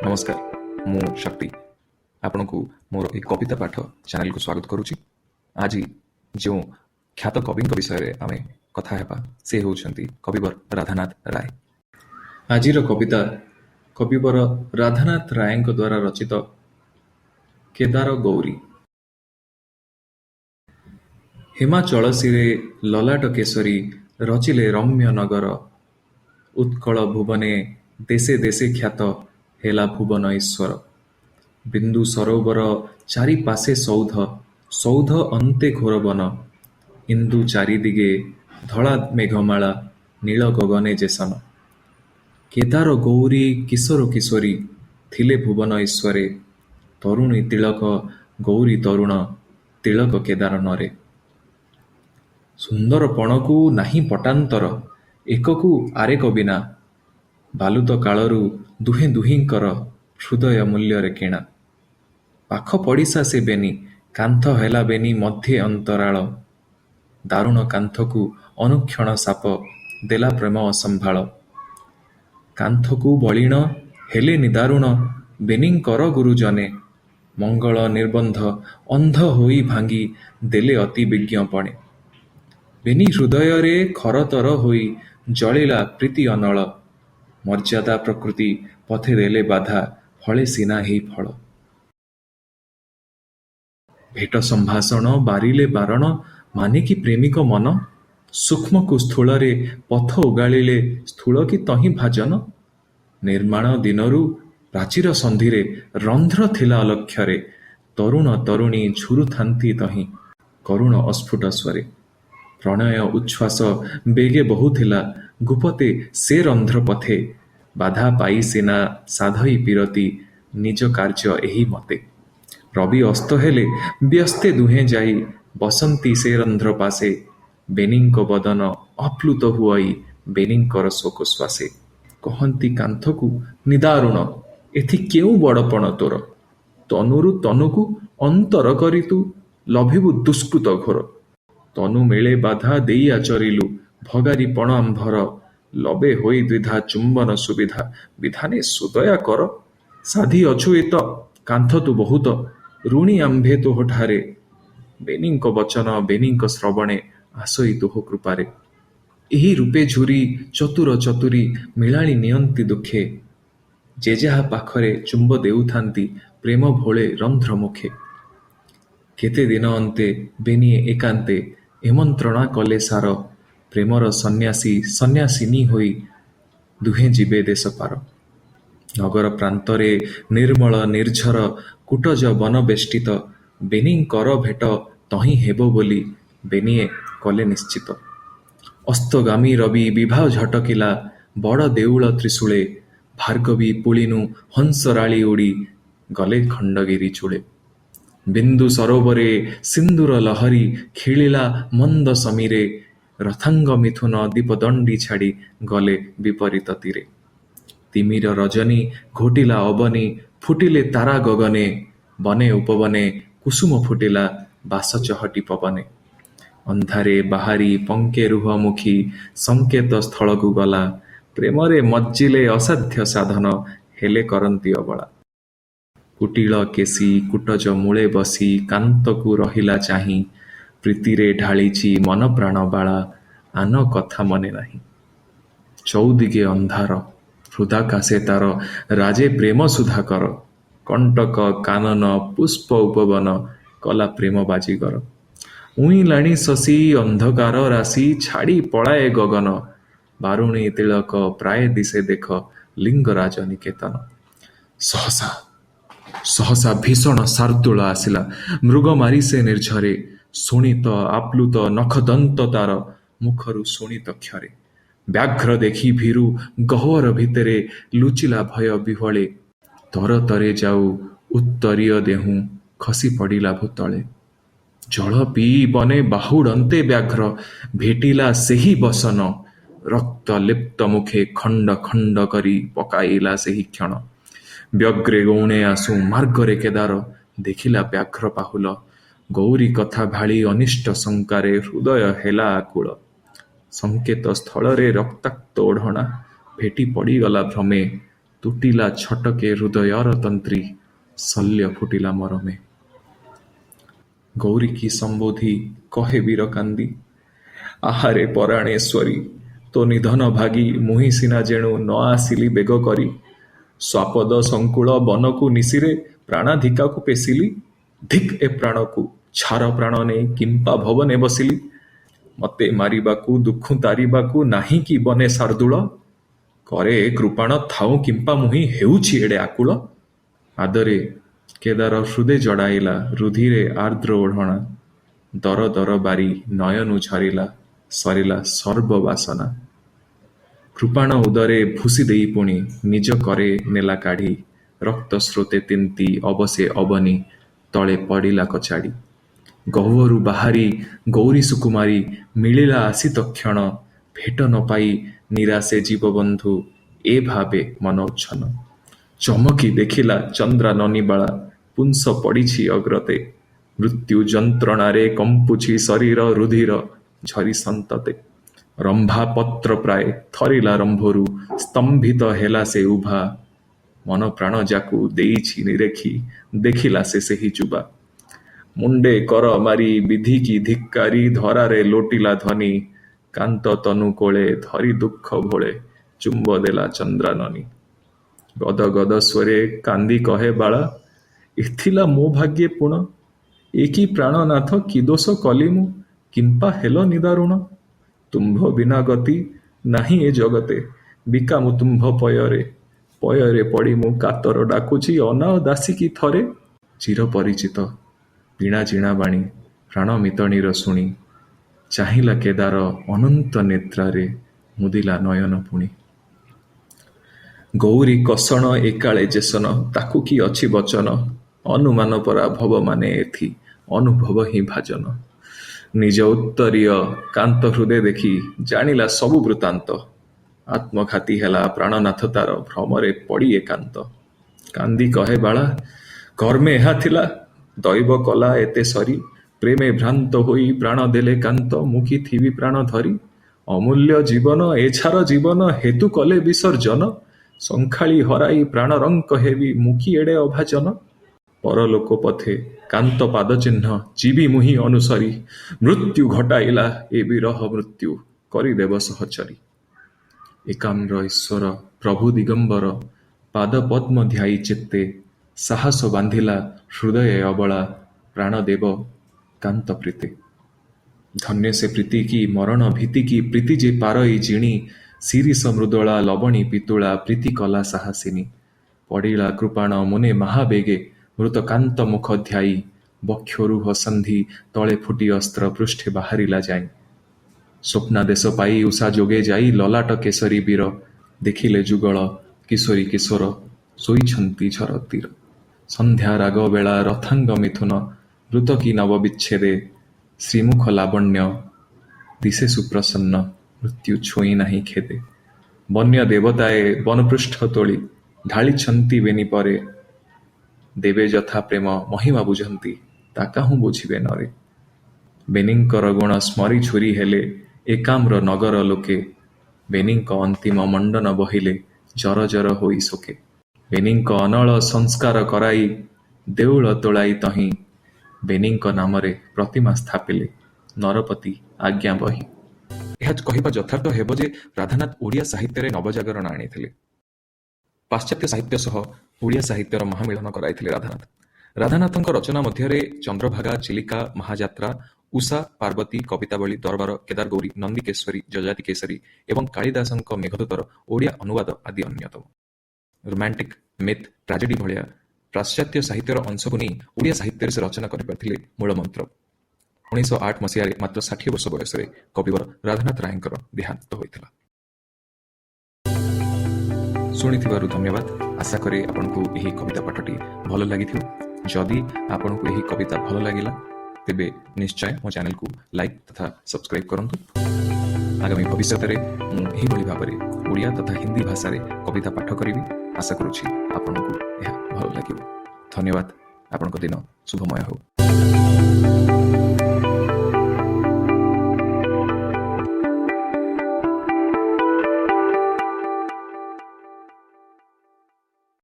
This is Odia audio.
नमस्कार मु शक्ति आपण को मोर एक कविता पाठ चैनल को स्वागत करुच्ची। आज जो ख्यात कवि विषय आम कथा हेबा से होउछंती कविवर राधानाथ राय। आजिर कविता कविवर राधानाथ राय द्वारा रचित केदार गौरी। हिमाचलसिरे ललाट केशरी रचिले रम्य नगर, उत्कल भुवने देशे देशे ख्यात हेला भुवन ईश्वर। बिंदु सरोवर चारि पासे सौध, सौध अन्ते घोर वन, इंदु चारिदिगे धला मेघमाला, नील गगने जेसन। केदार गौरी किशोर किशोरी थिले भुवन ईश्वरे, तरुणी तिलक गौरी तरुण तिलक केदार नरे। सुंदर पणकु नाही पटांतर, एककु आरेक बिना, बालुत कालरू दुहे दुहिंकर हृदय मूल्ୟରେ କିଣା। ପାଖ ପଡ଼ିଶା ସେ ବେନି, କାନ୍ଥ ହେଲା ବେନି ମଧ୍ୟେ ଅନ୍ତରାଳ, ଦାରୁଣ କାନ୍ଥକୁ ଅନୁକ୍ଷଣ ସାପ ଦେଲା ପ୍ରେମ ଅସମ୍ଭାଳ। କାନ୍ଥକୁ ବଳିଣ ହେଲେ ନିଦାରୁଣ ବେନିଙ୍କର ଗୁରୁଜନେ, ମଙ୍ଗଳ ନିର୍ବନ୍ଧ ଅନ୍ଧ ହୋଇ ଭାଙ୍ଗି ଦେଲେ ଅତି ବିଜ୍ଞପଣେ। ବେନି ହୃଦୟରେ ଖରତର ହୋଇ ଜଳିଲା ପ୍ରୀତି ଅନଳ, ମର୍ଯ୍ୟାଦା ପ୍ରକୃତି ପଥେ ଦେଲେ ବାଧା ଫଳେ ସିନା ହେଇ ଫଳ। ଭେଟ ସମ୍ଭାଷଣ ବାରିଲେ ବାରଣ ମାନେ କି ପ୍ରେମିକ ମନ, ସୂକ୍ଷ୍ମକୁ ସ୍ଥୂଳରେ ପଥ ଓଗାଳିଲେ ସ୍ଥୂଳ କି ତହିଁ ଭାଜନ। ନିର୍ମାଣ ଦିନରୁ ପ୍ରାଚୀର ସନ୍ଧିରେ ରନ୍ଧ୍ର ଥିଲା ଅଲକ୍ଷ୍ୟରେ, ତରୁଣ ତରୁଣୀ ଝୁରୁଥାନ୍ତି ତହିଁ କରୁଣ ଅସ୍ଫୁଟ ସ୍ୱରେ। ପ୍ରଣୟ ଉଚ୍ଛ୍ୱାସ ବେଗେ ବହୁଥିଲା ଗୁପତେ ସେ ରନ୍ଧ୍ର ପଥେ, ବାଧା ପାଇ ସିନା ସାଧଇ ପିରତି ନିଜ କାର୍ଯ୍ୟ ଏହି ମତେ। ରବି ଅସ୍ତ ହେଲେ ବ୍ୟସ୍ତେ ଦୁହେଁ ଯାଇ ବସନ୍ତି ସେ ରନ୍ଧ୍ର ପାଶେ, ବେନିଙ୍କ ବଦନ ଅପ୍ଲୁତ ହୁଅଇ ବେନିଙ୍କର ଶୋକ ଶ୍ୱାସେ। କହନ୍ତି କାନ୍ଥକୁ ନିଦାରୁଣ ଏଥି କେଉଁ ବଡ଼ପଣ ତୋର, ତନୁରୁ ତନୁକୁ ଅନ୍ତର କରି ତୁ ଲଭିବୁ ଦୁଷ୍କୃତ ଘୋର। ତନୁ ମିଳେ ବାଧା ଦେଇ ଆଚରିଲୁ ଭଗାରି ପଣ ଆମ୍ଭର, ଲବେ ହୋଇ ଦ୍ୱିଧା ଚୁମ୍ବନ ସୁବିଧା ବିଧାନେ ସୁଦୟା କର। ସାଧି ଅଛୁ ଏତ କାନ୍ଥ ତୁ ବହୁତ, ଋଣୀ ଆମ୍ଭେ ତୋହଠାରେ, ବେନିଙ୍କ ବଚନ ବେନିଙ୍କ ଶ୍ରବଣେ ଆସଇ ତୋହ କୃପାରେ। ଏହି ରୂପେ ଝୁରି ଚତୁର ଚତୁରୀ ମିଳାଳି ନିଅନ୍ତି ଦୁଃଖେ, ଯେ ଯାହା ପାଖରେ ଚୁମ୍ବ ଦେଉଥାନ୍ତି ପ୍ରେମ ଭୋଳେ ରନ୍ଧ୍ର ମୁଖେ। କେତେ ଦିନ ଅନ୍ତେ ବେନିଏ ଏକାନ୍ତେ ଏମନ୍ତ୍ରଣା କଲେ ସାର, ପ୍ରେମର ସନ୍ନ୍ୟାସୀ ସନ୍ନ୍ୟାସିନୀ ହୋଇ ଦୁହେଁ ଯିବେ ଦେଶ ପାର। ନଗର ପ୍ରାନ୍ତରେ ନିର୍ମଳ ନିର୍ଝର କୁଟଜ ବନ ବେଷ୍ଟିତ, ବେନିଙ୍କର ଭେଟ ତହିଁ ହେବ ବୋଲି ବେନିଏ କଲେ ନିଶ୍ଚିତ। ଅସ୍ତଗାମୀ ରବି ବିଭା ଝଟକିଲା ବଡ଼ ଦେଉଳ ତ୍ରିଶୂଳେ, ଭାର୍ଗବୀ ପୁଳିନୁ ହଂସରାଳି ଉଡ଼ି ଗଲେ ଖଣ୍ଡଗିରି ଚୂଳେ। ବିନ୍ଦୁ ସରୋବରେ ସିନ୍ଦୁର ଲହରୀ ଖେଳିଲା ମନ୍ଦ ସମୀରେ, ରଥାଙ୍ଗ ମିଥୁନ ଦୀପଦଣ୍ଡି ଛାଡ଼ି ଗଲେ ବିପରୀତ ତୀରେ। ତିମିର ରଜନୀ ଘୋଟିଲା ଅବନୀ ଫୁଟିଲେ ତାରା ଗଗନେ, ବନେ ଉପବନେ କୁସୁମ ଫୁଟିଲା ବାସ ଚହଟି ପବନେ। ଅନ୍ଧାରେ ବାହାରି ପଙ୍କେ ରୁହ ମୁଖୀ ସଂକେତ ସ୍ଥଳକୁ ଗଲା, ପ୍ରେମରେ ମଜ୍ଜିଲେ ଅସାଧ୍ୟ ସାଧନ ହେଲେ କରନ୍ତି ଅବଳା। କୁଟିଳ କେଶୀ କୁଟଜ ମୂଳେ ବସି କାନ୍ତକୁ ରହିଲା ଚାହିଁ, ପ୍ରୀତିରେ ଢାଳିଛି ମନ ପ୍ରାଣ ବାଳା ଆନ କଥା ମନେ ନାହିଁ। ଚଉଦିଗେ ଅନ୍ଧାର ହୃଦାକାଶେ ତାର ରାଜେ ପ୍ରେମ ସୁଧାକର, କଣ୍ଟକ କାନନ ପୁଷ୍ପ ଉପବନ କଲା ପ୍ରେମ ବାଜିଗର। ଉଇଁଲାଣି ଶଶୀ ଅନ୍ଧକାର ରାଶି ଛାଡ଼ି ପଳାଏ ଗଗନ, ବାରୁଣୀ ତିଳକ ପ୍ରାୟ ଦିଶେ ଦେଖ ଲିଙ୍ଗରାଜ ନିକେତନ। ସହସା ସହସା ଭୀଷଣ ଶାର୍ଦୂଳ ଆସିଲା ମୃଗ ମାରି ସେ ନିର୍ଝରେ, ଶୋଣିତ ଆପ୍ଲୁତ ନଖଦନ୍ତ ତାର ମୁଖରୁ ଶୋଣିତ କ୍ଷରେ। ବ୍ୟାଘ୍ର ଦେଖି ଭୀରୁ ଗହ୍ୱର ଭିତରେ ଲୁଚିଲା ଭୟ ବିହ୍ୱଳେ, ତରତରେ ଯାଉ ଉତ୍ତରୀୟ ଦେହୁଁ ଖସି ପଡ଼ିଲା ଭୂତଳେ। ଜଳ ପିଇ ବନେ ବାହୁଡ଼ନ୍ତେ ବ୍ୟାଘ୍ର ଭେଟିଲା ସେହି ବସନ, ରକ୍ତ ଲିପ୍ତ ମୁଖେ ଖଣ୍ଡ ଖଣ୍ଡ କରି ପକାଇଲା ସେହି କ୍ଷଣ। ବ୍ୟଗ୍ରେ ଗୌଣେ ଆସୁ ମାର୍ଗରେ କେଦାର, ଦେଖିଲା ବ୍ୟାଘ୍ର ପାହୁଲ, ଗୌରୀ କଥା ଭାଳି ଅନିଷ୍ଟ ଶଙ୍କାରେ ହୃଦୟ ହେଲା ଆକୁଳ। ସଂକେତ ସ୍ଥଳରେ ରକ୍ତାକ୍ତ ଓଢ଼ଣା ଭେଟି ପଡ଼ିଗଲା ଭ୍ରମେ, ତୁଟିଲା ଛଟକେ ହୃଦୟର ତନ୍ତ୍ରୀ, ଶଲ୍ୟ ଫୁଟିଲା ମରମେ। ଗୌରୀକି ସମ୍ବୋଧି କହେ ବୀର କାନ୍ଦି, ଆହାରେ ପରାଣେଶ୍ୱରୀ, ତୋ ନିଧନ ଭାଗି ମୁହିଁ ସିନା ଯେଣୁ ନ ଆସିଲି ବେଗ କରି। ସ୍ୱାପଦ ସଂକୁଳ ବନକୁ ନିଶିରେ ପ୍ରାଣାଧିକାକୁ ପେଶିଲି। ଧିକ୍ ଏ ପ୍ରାଣକୁ ଛାର ପ୍ରାଣ ନେଇ କିମ୍ପା ଭବନେ ବସିଲି। ମତେ ମାରିବାକୁ ଦୁଃଖୁ ତାରିବାକୁ ନାହିଁ କି ବନେ ଶାର୍ଦୂଳ। କରେ ଏ କୃପାଣ ଥାଉଁ କିମ୍ପା ମୁହିଁ ହେଉଛି ଏଡ଼େ ଆକୁଳ। ଆଦରେ କେଦାର ହୃଦେ ଜଡ଼ାଇଲା ରୁଧିରେ ଆର୍ଦ୍ର ଓଢ଼ଣା। ଦର ଦର ବାରି ନୟନୁ ଝରିଲା ସରିଲା ସର୍ବ ବାସନା। କୃପାଣ ଉଦରେ ଭୁଷି ଦେଇ ପୁଣି ନିଜ କରେ ନେଲା କାଢ଼ି। ରକ୍ତ ସ୍ରୋତେ ତିନ୍ତି ଅବସେ ଅବନୀ ତଳେ ପଡ଼ିଲା କଚାଡ଼ି। ଗହ୍ୱରୁ ବାହାରି ଗୌରୀ ସୁକୁମାରୀ ମିଳିଲା ଆସି ତକ୍ଷଣ। ଭେଟ ନ ପାଇ ନିରାଶେ ଜୀବବନ୍ଧୁ ଏ ଭାବେ ମନ ଉଚ୍ଛନ୍ନ। ଚମକି ଦେଖିଲା ଚନ୍ଦ୍ରାନନୀ ବାଳା ପୁଂସ ପଡ଼ିଛି ଅଗ୍ରତେ। ମୃତ୍ୟୁ ଯନ୍ତ୍ରଣାରେ କମ୍ପୁଛି ଶରୀର ରୁଧିର ଝରି ସନ୍ତତେ। ରମ୍ଭା ପତ୍ର ପ୍ରାୟ ଥରିଲା ରମ୍ଭରୁ ସ୍ତମ୍ଭିତ ହେଲା ସେ ଉଭା। ମନ ପ୍ରାଣ ଯାକୁ ଦେଇଛି ନିରେଖି ଦେଖିଲା ସେ ସେହି ଯୁବା। ମୁଣ୍ଡେ କର ମାରି ବିଧିକି ଧିକ୍କାରି ଧରାରେ ଲୋଟିଲା ଧ୍ୱନି। କାନ୍ତ ତନୁ କୋଳେ ଧରି ଦୁଃଖ ଭୋଳେ ଚୁମ୍ବ ଦେଲା ଚନ୍ଦ୍ରାନନୀ। ଗଦ ଗଦ ସ୍ୱରେ କାନ୍ଦି କହେ ବାଳା, ଏଥିଲା ମୋ ଭାଗ୍ୟେ ପୁଣ। ଏ କି ପ୍ରାଣନାଥ କି ଦୋଷ କଲି ମୁଁ କିମ୍ପା ହେଲ ନିଦାରୁଣ। ତୁମ୍ଭ ବିନା ଗତି ନାହିଁ ଏ ଜଗତେ ବିକା ମୁଁ ତୁମ୍ଭ ପୟରେ। ପୟରେ ପଡ଼ି ମୁଁ କାତର ଡାକୁଛି ଅନାଅ ଦାସିକି ଥରେ। ଚିର ପରିଚିତ ବୀଣା ଜିଣା ବାଣୀ ପ୍ରାଣ ମିତଣୀର ଶୁଣି। ଚାହିଁଲା କେଦାର ଅନନ୍ତ ନେତ୍ରାରେ ମୁଦିଲା ନୟନ ପୁଣି। ଗୌରୀ କଷଣ ଏକାଳେ ଯେସନ ତାକୁ କି ଅଛି ବଚନ। ଅନୁମାନ ପରା ଭବ ମାନେ ଏଥି ଅନୁଭବ ହିଁ ଭାଜନ। ନିଜ ଉତ୍ତରୀୟ କାନ୍ତ ହୃଦେ ଦେଖି ଜାଣିଲା ସବୁ ବୃତ୍ତାନ୍ତ। ଆତ୍ମଘାତୀ ହେଲା ପ୍ରାଣନାଥ ତାର ଭ୍ରମରେ ପଡ଼ି ଏକାନ୍ତ। କାନ୍ଦି କହେ ବାଳା, କର୍ମେ ଏହା ଥିଲା ଦୈବ କଲା ଏତେ ସରି। ପ୍ରେମେ ଭ୍ରାନ୍ତ ହୋଇ ପ୍ରାଣ ଦେଲେ କାନ୍ତ ମୁଁ କି ଥିବି ପ୍ରାଣ ଧରି। ଅମୂଲ୍ୟ ଜୀବନ ଏଛାର ଜୀବନ ହେତୁ କଲେ ବିସର୍ଜନ। ସଂଖାଳି ହରାଇ ପ୍ରାଣରଙ୍କ ହେବି ମୁଁ କି ଏଡ଼େ ଅଭାଜନ। ପରଲୋକ ପଥେ କାନ୍ତ ପାଦଚିହ୍ନ ଯିବି ମୁହିଁ ଅନୁସରି। ମୃତ୍ୟୁ ଘଟାଇଲା ଏ ବିରହ ମୃତ୍ୟୁ କରିଦେବ ସହଚରି। ଏକାମ୍ର ଈଶ୍ୱର ପ୍ରଭୁ ଦିଗମ୍ବର ପାଦ ପଦ୍ମ ଧ୍ୟାଇ ଚିତ୍ତେ। ସାହସ ବାନ୍ଧିଲା ହୃଦୟ ଅବଳା ପ୍ରାଣ ଦେବ କାନ୍ତ ପ୍ରୀତେ। ଧନ୍ୟ ସେ ପ୍ରୀତି କି ମରଣ ଭୀତି କି ପ୍ରୀତି ଯେ ପାରଇ ଜିଣି। ଶିରିଷ ମୃଦଳା ଲବଣୀ ପିତୁଳା ପ୍ରୀତି କଲା ସାହସିନୀ। ପଡ଼ିଲା କୃପାଣ ମୁନେ ମହାବେଗେ ମୃତ କାନ୍ତ ମୁଖ ଧ୍ୟାଇ। ବକ୍ଷୋରୁହ ସନ୍ଧି ତଳେ ଫୁଟି ଅସ୍ତ୍ର ପୃଷ୍ଠେ ବାହାରିଲା ଯାଇ। ସ୍ୱପ୍ନାଦେଶ ପାଇ ଉଷା ଯୋଗେ ଯାଇ ଲଲାଟ କେଶରୀ ବୀର। ଦେଖିଲେ ଯୁଗଳ କିଶୋରୀ କିଶୋର ଶୋଇଛନ୍ତି ଝର ତୀର। ସନ୍ଧ୍ୟା ରାଗ ବେଳା ରଥାଙ୍ଗ ମିଥୁନ ଋତ କି ନବ ବିଚ୍ଛେଦେ। ଶ୍ରୀମୁଖ ଲାବଣ୍ୟ ଦିଶେ ସୁପ୍ରସନ୍ନ ମୃତ୍ୟୁ ଛୁଇଁ ନାହିଁ ଖେଦେ। ବନ୍ୟ ଦେବତାଏ ବନପୃଷ୍ଠ ତୋଳି ଢାଳିଛନ୍ତି ବେନି ପରେ। ଦେବେ ଯଥା ପ୍ରେମ ମହିମା ବୁଝନ୍ତି ତା କାହୁଁ ବୁଝିବେ ନରେ। ବେନିଙ୍କର ଗୁଣ ସ୍ମରି ଝୁରି ହେଲେ ଏକାମ୍ର ନଗର ଲୋକେ। ବେନିଙ୍କ ଅନ୍ତିମ ମଣ୍ଡନ ବହିଲେ ଜର ଜର ହୋଇ ଶୋକେ। ବେନିଙ୍କ ଅନଳ ସଂସ୍କାର କରାଇ ଦେଉଳ ତୋଳାଇ ତହିଁ। ବେନିଙ୍କ ନାମରେ ପ୍ରତିମା ସ୍ଥାପିଲେ ନରପତି ଆଜ୍ଞା ବହି। ଏହା କହିବା ଯଥାର୍ଥ ହେବ ଯେ ରାଧାନାଥ ଓଡ଼ିଆ ସାହିତ୍ୟରେ ନବଜାଗରଣ ଆଣିଥିଲେ। ପାଶ୍ଚାତ୍ୟ ସାହିତ୍ୟ ସହ ଓଡ଼ିଆ ସାହିତ୍ୟର ମହାମିଳନ କରାଇଥିଲେ ରାଧାନାଥ। ରାଧାନାଥଙ୍କ ରଚନା ମଧ୍ୟରେ ଚନ୍ଦ୍ରଭାଗା, ଚିଲିକା, ମହାଯାତ୍ରା, ଉଷା, ପାର୍ବତୀ, କବିତାବଳୀ, ଦରବାର, କେଦାରଗୌରୀ, ନନ୍ଦିକେଶ୍ୱରୀ, ଯଯାତି କେଶରୀ ଏବଂ କାଳିଦାସଙ୍କ ମେଘଦୂତର ଓଡ଼ିଆ ଅନୁବାଦ ଆଦି ଅନ୍ୟତମ। ରୋମାଣ୍ଟିକ୍, ମିଥ୍, ଟ୍ରାଜେଡି ଭଳିଆ ପାଶ୍ଚାତ୍ୟ ସାହିତ୍ୟର ଅଂଶକୁ ନେଇ ଓଡ଼ିଆ ସାହିତ୍ୟରେ ସେ ରଚନା କରିପାରିଥିଲେ ମୂଳମନ୍ତ୍ର। 1908 ମସିହାରେ ମାତ୍ର 60 ବର୍ଷ ବୟସରେ କବିବର ରାଧାନାଥ ରାୟଙ୍କର ଦେହାନ୍ତ ହୋଇଥିଲା। ଶୁଣିଥିବାରୁ ଧନ୍ୟବାଦ। ଆଶା କରେ ଆପଣଙ୍କୁ ଏହି କବିତା ପାଠଟି ଭଲ ଲାଗିଥିବ। ଯଦି ଆପଣଙ୍କୁ ଏହି କବିତା ଭଲ ଲାଗିଲା ତେବେ ନିଶ୍ଚୟ ମୋ ଚ୍ୟାନେଲକୁ ଲାଇକ୍ ତଥା ସବସ୍କ୍ରାଇବ୍ କରନ୍ତୁ। ଆଗାମୀ ଭବିଷ୍ୟତରେ ମୁଁ ଏହିଭଳି ଭାବରେ ଓଡ଼ିଆ ତଥା ହିନ୍ଦୀ ଭାଷାରେ କବିତା ପାଠ କରିବି। ଆଶା କରୁଛି ଆପଣଙ୍କୁ ଏହା ଭଲ ଲାଗିବ। ଧନ୍ୟବାଦ। ଆପଣଙ୍କ ଦିନ ଶୁଭମୟ ହେଉ।